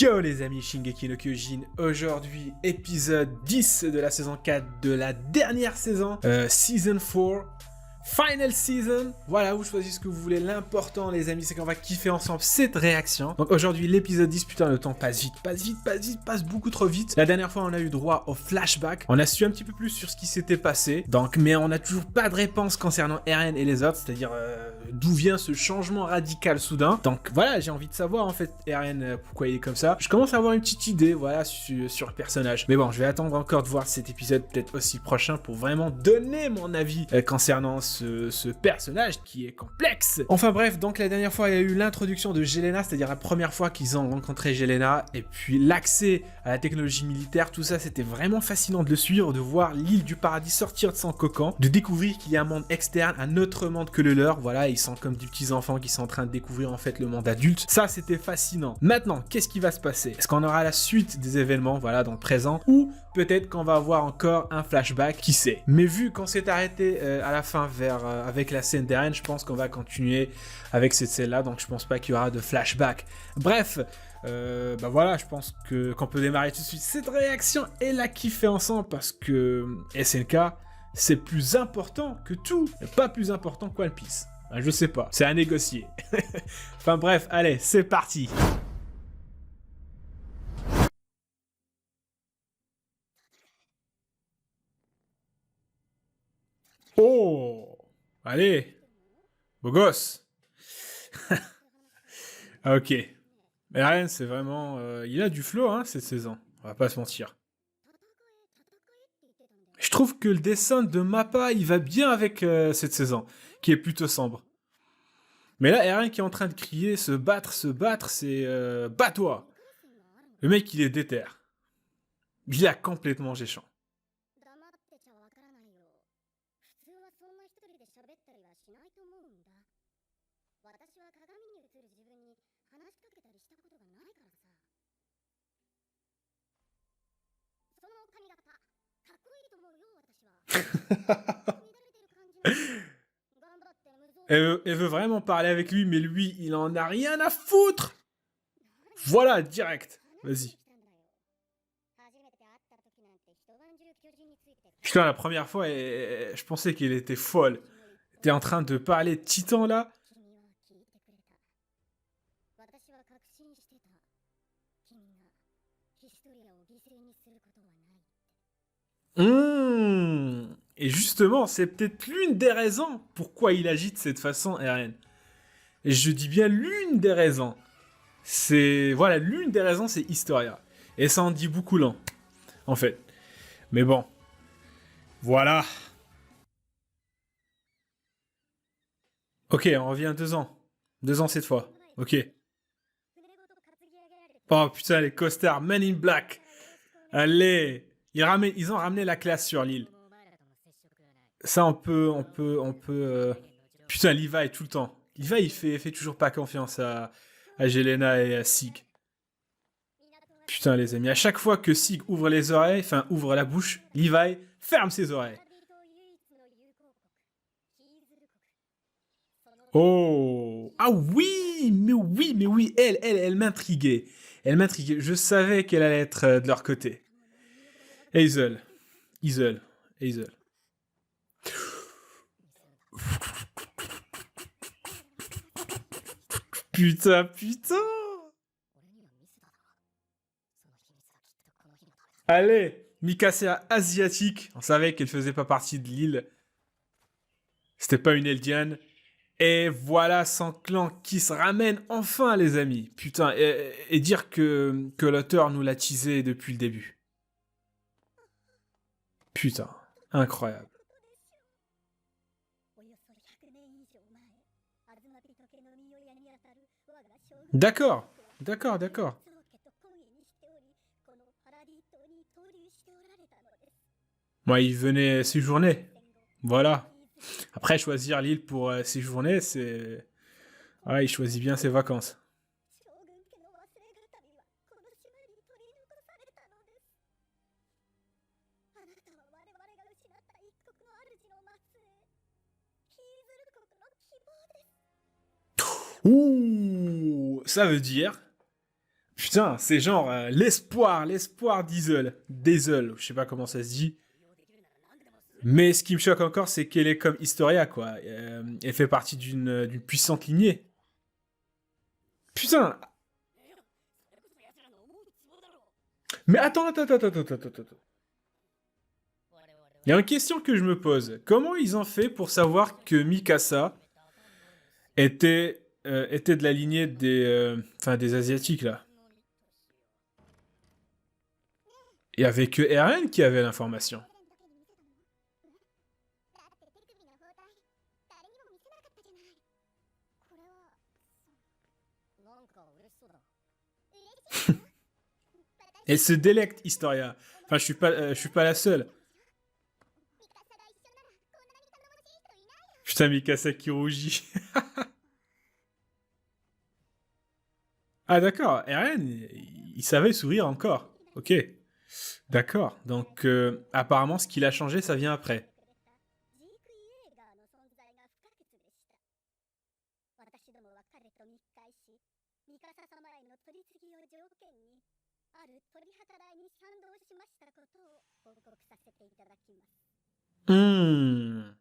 Yo les amis, Shingeki no Kyojin, aujourd'hui épisode 10 de la saison 4 de la dernière saison, Season 4, Final Season. Voilà, vous choisissez ce que vous voulez, l'important les amis c'est qu'on va kiffer ensemble cette réaction. Donc aujourd'hui l'épisode 10, putain le temps passe vite, passe beaucoup trop vite. La dernière fois on a eu droit au flashback, on a su un petit peu plus sur ce qui s'était passé, donc mais on n'a toujours pas de réponse concernant Eren et les autres, c'est-à-dire d'où vient ce changement radical soudain. Donc voilà, j'ai envie de savoir en fait Eren pourquoi il est comme ça. Je commence à avoir une petite idée voilà sur le personnage. Mais bon, je vais attendre encore de voir cet épisode peut-être aussi prochain pour vraiment donner mon avis concernant ce personnage qui est complexe. Enfin bref, donc la dernière fois il y a eu l'introduction de Jelena, c'est-à-dire la première fois qu'ils ont rencontré Jelena, et puis l'accès à la technologie militaire, tout ça c'était vraiment fascinant de le suivre, de voir l'île du paradis sortir de son cocon, de découvrir qu'il y a un monde externe, un autre monde que le leur, voilà, ils sont comme des petits enfants qui sont en train de découvrir en fait le monde adulte. Ça c'était fascinant. Maintenant, qu'est-ce qui va se passer? Est-ce qu'on aura la suite des événements, voilà, dans le présent, ou peut-être qu'on va avoir encore un flashback, qui sait. Mais vu qu'on s'est arrêté à la fin avec la scène d'Eren, je pense qu'on va continuer avec cette scène-là, donc je pense pas qu'il y aura de flashback. Bref, bah voilà, je pense qu'on peut démarrer tout de suite cette réaction et la kiffer ensemble, parce que SNK, c'est plus important que tout, pas plus important que One Piece. Je sais pas, c'est à négocier. Enfin bref, allez, c'est parti. Oh, allez, beau gosse. Ok. Mais Eren, c'est vraiment... il a du flow, hein, cette saison. On va pas se mentir. Je trouve que le dessin de Mappa, il va bien avec cette saison, qui est plutôt sombre. Mais là, Eren qui est en train de crier, se battre, c'est... bats-toi. Le mec, il est déter. Il a complètement géchant. Elle veut vraiment parler avec lui, mais lui, il en a rien à foutre. Voilà, direct. Vas-y. Putain, la première fois, je pensais qu'elle était folle. T'es en train de parler de Titan, là? Et justement, c'est peut-être l'une des raisons pourquoi il agit de cette façon, Eren. Et je dis bien l'une des raisons. C'est... Voilà, l'une des raisons, c'est Historia. Et ça en dit beaucoup long, en fait. Mais bon. Voilà. Ok, on revient à 2 ans. 2 ans cette fois. Ok. Oh putain, les costards, Men in Black. Allez. Ils ont ramené la classe sur l'île. Ça, Putain, Levi, tout le temps. Levi, il fait toujours pas confiance à Jelena et à Sig. Putain, les amis, à chaque fois que Sig ouvre les oreilles, enfin, ouvre la bouche, Levi ferme ses oreilles. Oh! Ah oui, elle m'intriguait. Elle m'intriguait. Je savais qu'elle allait être de leur côté. Hazel. Hazel. Putain. Allez, Mikasa asiatique. On savait qu'elle faisait pas partie de l'île. C'était pas une Eldiane. Et voilà son clan qui se ramène enfin, les amis. Putain, et dire que l'auteur nous l'a teasé depuis le début. Putain, incroyable. D'accord. Moi, il venait séjourner. Voilà. Après, choisir l'île pour séjourner, c'est... Ouais, il choisit bien ses vacances. Ouh, ça veut dire... Putain, c'est genre l'espoir Diesel, je sais pas comment ça se dit. Mais ce qui me choque encore, c'est qu'elle est comme Historia, quoi. Elle fait partie d'une puissante lignée. Putain. Mais attends. Il y a une question que je me pose. Comment ils ont fait pour savoir que Mikasa était de la lignée des Asiatiques, là? Il y avait que Eren qui avait l'information. Elle se délecte, Historia. Enfin, je suis pas la seule. Putain, Mikasa qui rougit. Ah, d'accord. Eren, il savait sourire encore. Ok. D'accord. Donc, apparemment, ce qu'il a changé, ça vient après. Hmm.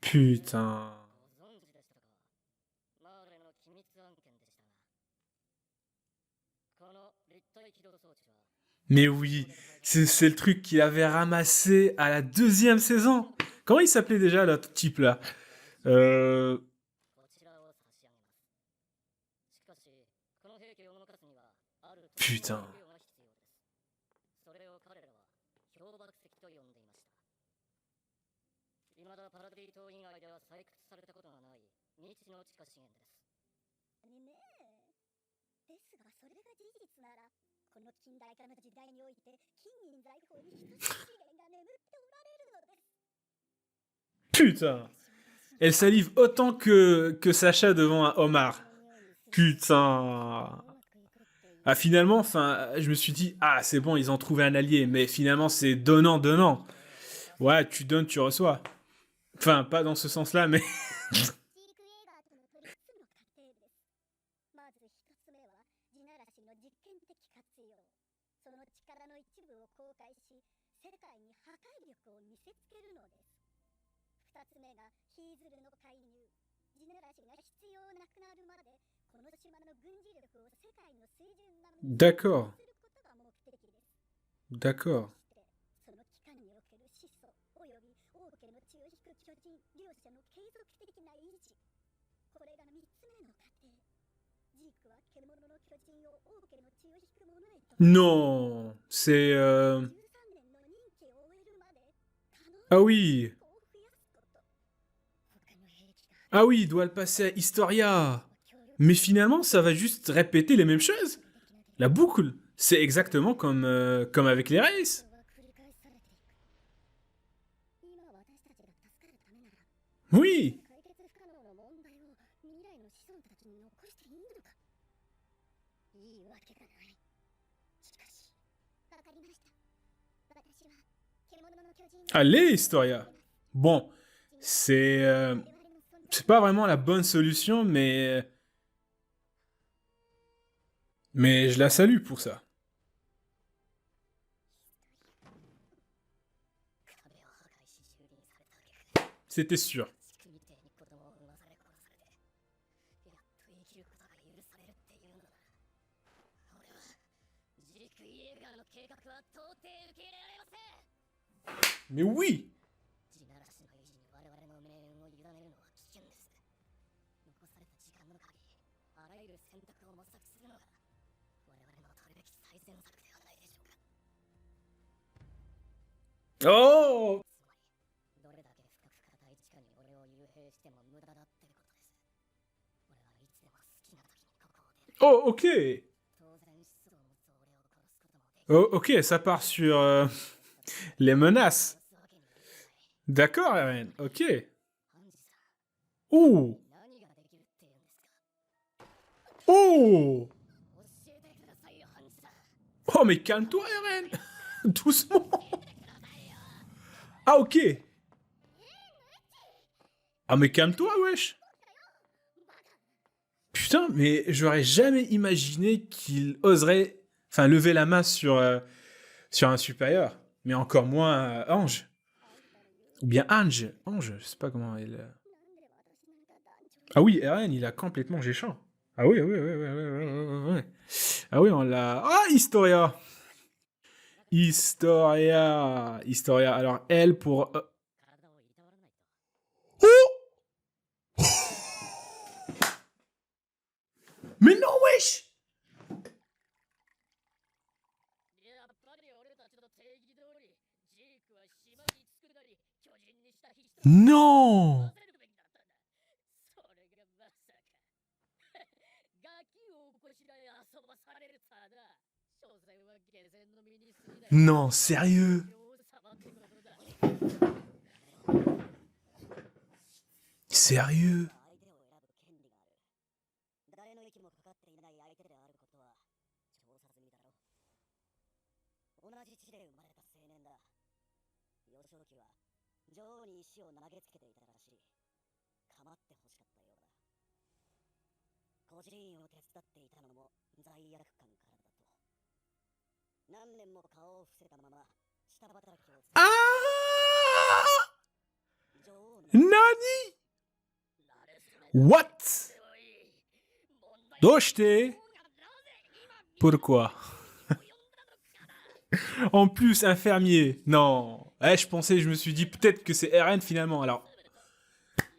Putain. Mais oui, c'est le truc qu'il avait ramassé à la deuxième saison. Comment il s'appelait déjà l'autre type là? Euh... Putain. Putain. Elle salive autant que Sacha devant un homard. Putain. Ah, finalement, enfin, je me suis dit, ah, c'est bon, ils ont trouvé un allié. Mais finalement, c'est donnant. Ouais, tu donnes, tu reçois. Enfin, pas dans ce sens-là, mais... D'accord. D'accord. Non, c'est... Ah oui. Ah oui, il doit le passer à Historia. Mais finalement, ça va juste répéter les mêmes choses. La boucle. C'est exactement comme avec les races. Oui. Allez, Historia. Bon, c'est pas vraiment la bonne solution, mais je la salue pour ça. C'était sûr. Mais oui. Oh. Oh, ok. Oh, ok, ça part sur les menaces. D'accord, Eren. Ok. Ouh. Oh. Oh, mais calme-toi, Eren. Doucement. Ah, ok. Ah, mais calme-toi, wesh. Putain, mais j'aurais jamais imaginé qu'il oserait, enfin, lever la main sur un supérieur. Mais encore moins Ange. Ou bien Ange. Ange, je sais pas comment elle... Ah oui, Eren, il a complètement géchant. Ah oui, oui, oui, oui, oui, oui, oui, oui, oui. Ah oui, on l'a... Ah, Historia. Historia. Historia. Alors, elle pour... Oh, mais non, wesh. Non. Non, sérieux. Sérieux. Ah, Nani? What? Doshte? Pourquoi? En plus, infirmier. Non. Eh, je me suis dit peut-être que c'est Eren finalement. Alors,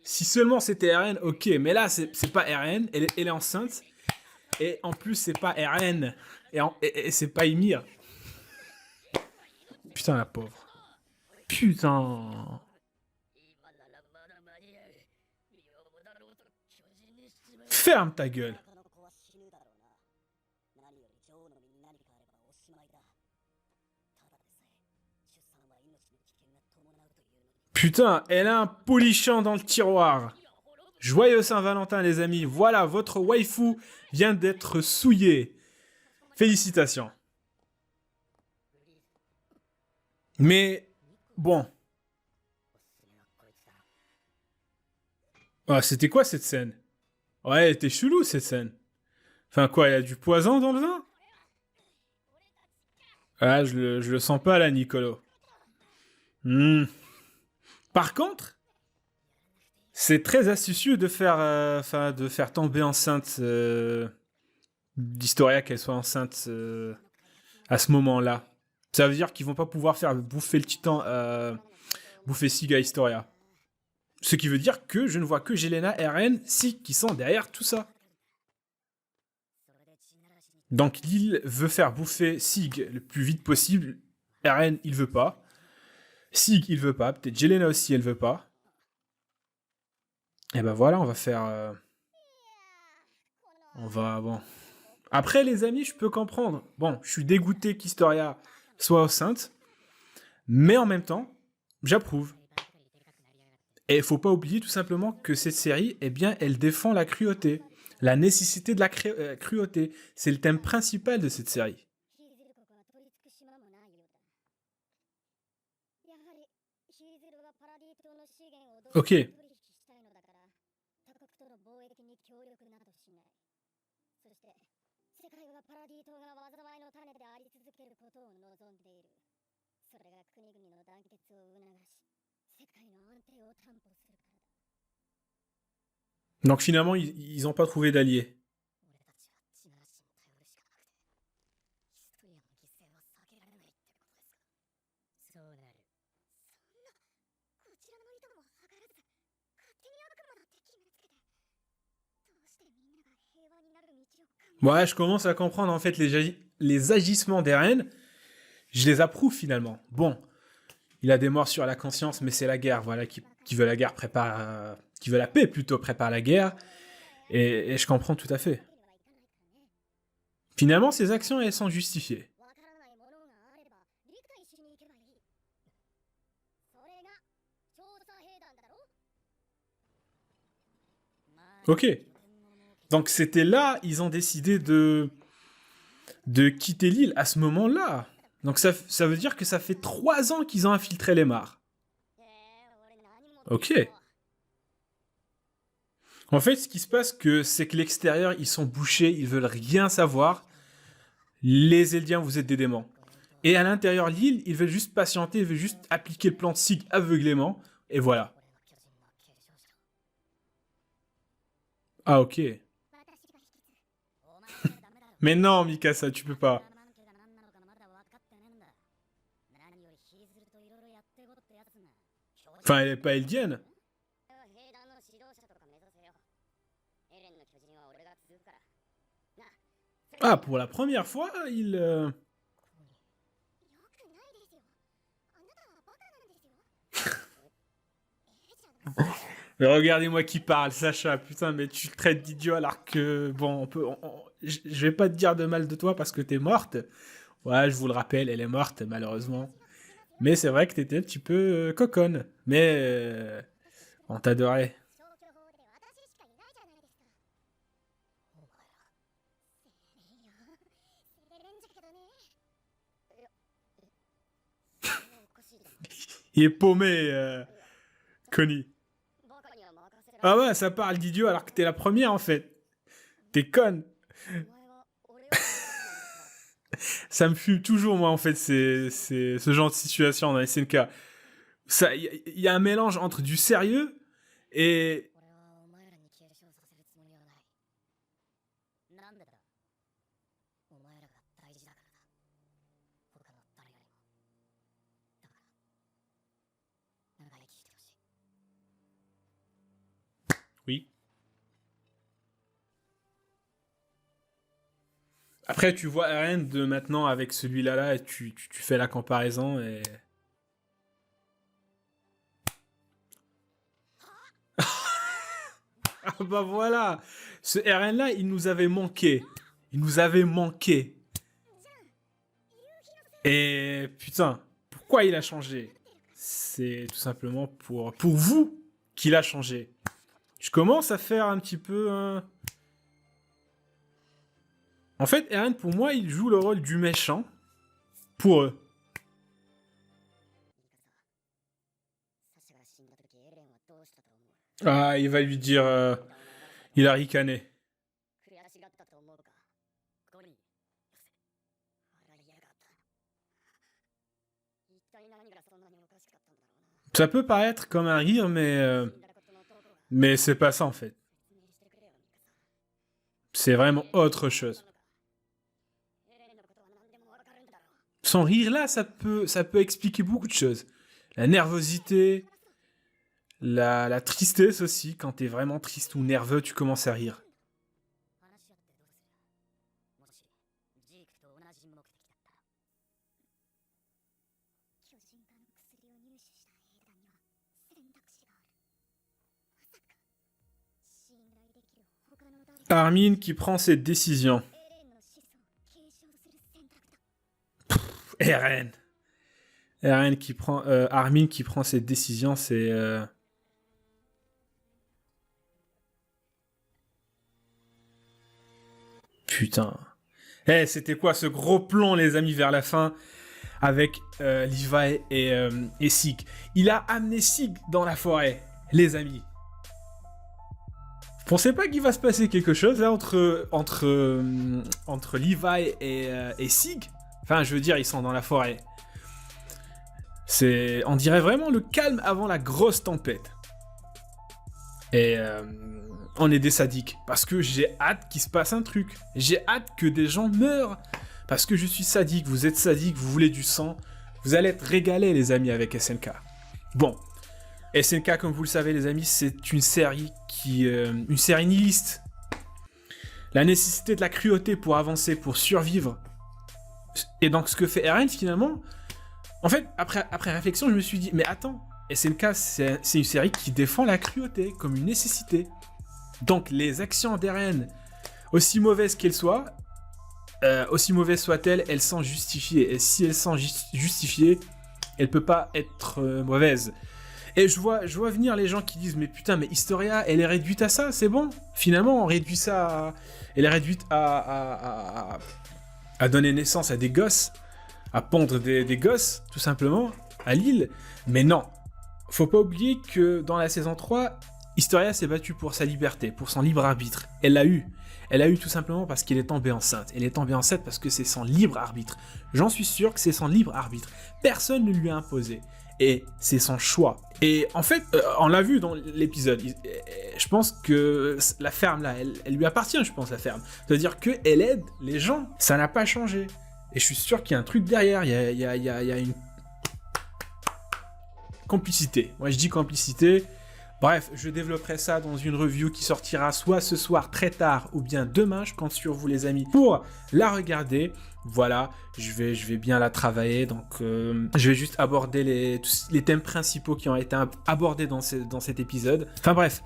si seulement c'était Eren, ok. Mais là, c'est pas Eren. Elle est enceinte. Et en plus, c'est pas Eren. Et c'est pas Ymir. Putain, la pauvre. Putain. Ferme ta gueule. Putain, elle a un polichant dans le tiroir. Joyeux Saint-Valentin, les amis. Voilà, votre waifu vient d'être souillée. Félicitations. Mais, bon. Ah, c'était quoi cette scène? Ouais, elle était chelou cette scène. Enfin quoi, il y a du poison dans le vin? Ah, je le sens pas là, Nicolo. Hmm. Par contre, c'est très astucieux de faire tomber enceinte d'Historia, qu'elle soit enceinte à ce moment-là. Ça veut dire qu'ils vont pas pouvoir faire bouffer le titan, bouffer Sig à Historia. Ce qui veut dire que je ne vois que Jelena, Eren, Sig qui sont derrière tout ça. Donc Lil veut faire bouffer Sig le plus vite possible. Eren, il veut pas. Sig, il veut pas. Peut-être Jelena aussi, elle veut pas. Et ben voilà, on va faire... Bon. Après, les amis, je peux comprendre. Bon, je suis dégoûté qu'Historia soit enceinte. Mais en même temps, j'approuve. Et il faut pas oublier tout simplement que cette série, eh bien, elle défend la cruauté. La nécessité de la cruauté. C'est le thème principal de cette série. Ok. Donc finalement, ils n'ont pas trouvé d'alliés. Ouais, je commence à comprendre en fait les agissements d'Eren. Je les approuve finalement. Bon, il a des morts sur la conscience, mais c'est la guerre. Voilà, qui veut la guerre prépare, qui veut la paix plutôt prépare la guerre. Et je comprends tout à fait. Finalement, ses actions, elles sont justifiées. Ok. Donc c'était là, ils ont décidé de quitter l'île à ce moment-là. Donc ça veut dire que ça fait 3 ans qu'ils ont infiltré les mares. Ok. En fait, ce qui se passe, c'est que l'extérieur, ils sont bouchés, ils veulent rien savoir. Les Eldiens, vous êtes des démons. Et à l'intérieur de l'île, ils veulent juste patienter, ils veulent juste appliquer le plan de Sig aveuglément. Et voilà. Ah, ok. Mais non, Mikasa, tu peux pas. Enfin, elle est pas eldienne. Ah, pour la première fois, Mais regardez-moi qui parle, Sacha, putain, mais tu le traites d'idiot alors que... Bon, je vais pas te dire de mal de toi parce que t'es morte. Ouais, je vous le rappelle, elle est morte, malheureusement. Mais c'est vrai que t'étais un petit peu coconne. Mais on t'adorait. Il est paumé, Connie. Ah ouais, ça parle d'idiot alors que t'es la première en fait. T'es conne. Ça me fume toujours, moi, en fait, c'est ce genre de situation dans SNK. Il y a un mélange entre du sérieux et... Oui. Après, tu vois Eren de maintenant avec celui-là là, et tu fais la comparaison et... Ah bah voilà. Ce Eren là, il nous avait manqué. Il nous avait manqué. Et putain, pourquoi il a changé? C'est tout simplement pour vous qu'il a changé. Je commence à faire un petit peu... En fait, Eren, pour moi, il joue le rôle du méchant pour eux. Ah, il va lui dire... il a ricané. Ça peut paraître comme un rire, mais c'est pas ça en fait. C'est vraiment autre chose. Son rire là, ça peut expliquer beaucoup de choses. La nervosité, la tristesse aussi. Quand t'es vraiment triste ou nerveux, tu commences à rire. Armin qui prend ses décisions. Eren. Armin qui prend ses décisions, c'est... Putain. Eh, c'était quoi ce gros plan, les amis, vers la fin, avec Levi et Sig. Il a amené Sig dans la forêt, les amis. Vous pensez pas qu'il va se passer quelque chose là entre Levi et Sig? Enfin, je veux dire, ils sont dans la forêt. On dirait vraiment le calme avant la grosse tempête. Et on est des sadiques. Parce que j'ai hâte qu'il se passe un truc. J'ai hâte que des gens meurent. Parce que je suis sadique, vous êtes sadique, vous voulez du sang. Vous allez être régalés, les amis, avec SNK. Bon. SNK, comme vous le savez, les amis, c'est une série une série nihiliste. La nécessité de la cruauté pour avancer, pour survivre. Et donc, ce que fait Eren, finalement... En fait, après réflexion, je me suis dit, mais attends, SNK, c'est une série qui défend la cruauté comme une nécessité. Donc, les actions d'Eren, aussi mauvaises qu'elles soient, aussi mauvaises soient-elles, elles sont justifiées. Et si elles sont justifiées, elles ne peuvent pas être mauvaises. Et je vois venir les gens qui disent, mais putain, mais Historia, elle est réduite à ça, c'est bon. Finalement, on réduit ça à... Elle est réduite à donner naissance à des gosses, à pondre des gosses, tout simplement, à l'île. Mais non, faut pas oublier que dans la saison 3, Historia s'est battue pour sa liberté, pour son libre arbitre. Elle l'a eu. Elle l'a eu tout simplement parce qu'elle est tombée enceinte. Elle est tombée enceinte parce que c'est son libre arbitre. J'en suis sûr que c'est son libre arbitre. Personne ne lui a imposé. Et c'est son choix. Et en fait, on l'a vu dans l'épisode. Je pense que la ferme là, elle lui appartient, je pense, la ferme. C'est-à-dire qu'elle aide les gens. Ça n'a pas changé. Et je suis sûr qu'il y a un truc derrière. Il y a une complicité. Moi, je dis complicité. Bref, je développerai ça dans une review qui sortira soit ce soir très tard ou bien demain, je compte sur vous les amis pour la regarder. Voilà, je vais bien la travailler, donc je vais juste aborder les thèmes principaux qui ont été abordés dans cet épisode. Enfin bref,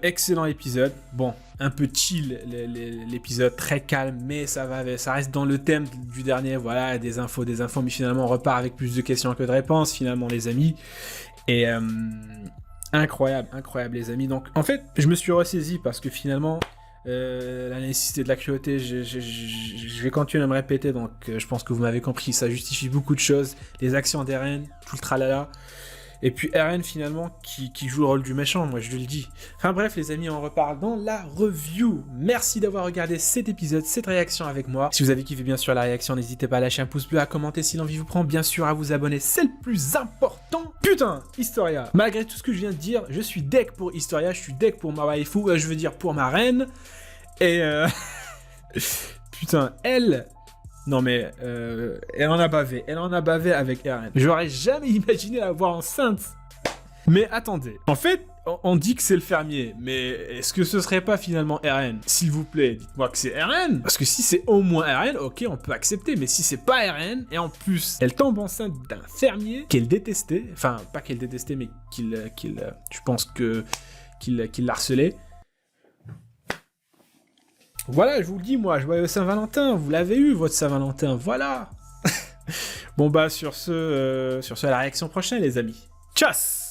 excellent épisode. Bon, un peu chill l'épisode, très calme, mais ça reste dans le thème du dernier. Voilà, des infos, mais finalement on repart avec plus de questions que de réponses finalement les amis. Et incroyable les amis. Donc en fait, je me suis ressaisi parce que finalement la nécessité de la cruauté, je vais continuer à me répéter, donc je pense que vous m'avez compris, ça justifie beaucoup de choses, les actions d'Eren, tout le tralala, et puis Eren finalement qui joue le rôle du méchant, moi je le dis. Enfin bref les amis, on reparle dans la review. Merci d'avoir regardé cet épisode, cette réaction avec moi. Si vous avez kiffé bien sûr la réaction, n'hésitez pas à lâcher un pouce bleu, à commenter si l'envie vous prend, bien sûr à vous abonner, c'est le plus important. Putain, Historia, malgré tout ce que je viens de dire, je suis deck pour Historia, je suis deck pour ma waifu, je veux dire pour ma reine. Et putain, elle... Non mais, elle en a bavé avec Eren. J'aurais jamais imaginé la voir enceinte. Mais attendez, en fait, on dit que c'est le fermier, mais est-ce que ce serait pas finalement Eren? S'il vous plaît, dites-moi que c'est Eren. Parce que si c'est au moins Eren, ok, on peut accepter, mais si c'est pas Eren, et en plus, elle tombe enceinte d'un fermier qu'elle détestait, enfin, pas qu'elle détestait, mais je pense qu'il l'harcelait. Voilà, je vous le dis, moi, joyeux Saint-Valentin, vous l'avez eu, votre Saint-Valentin, voilà. Bon bah, sur ce, à la réaction prochaine, les amis. Tchuss.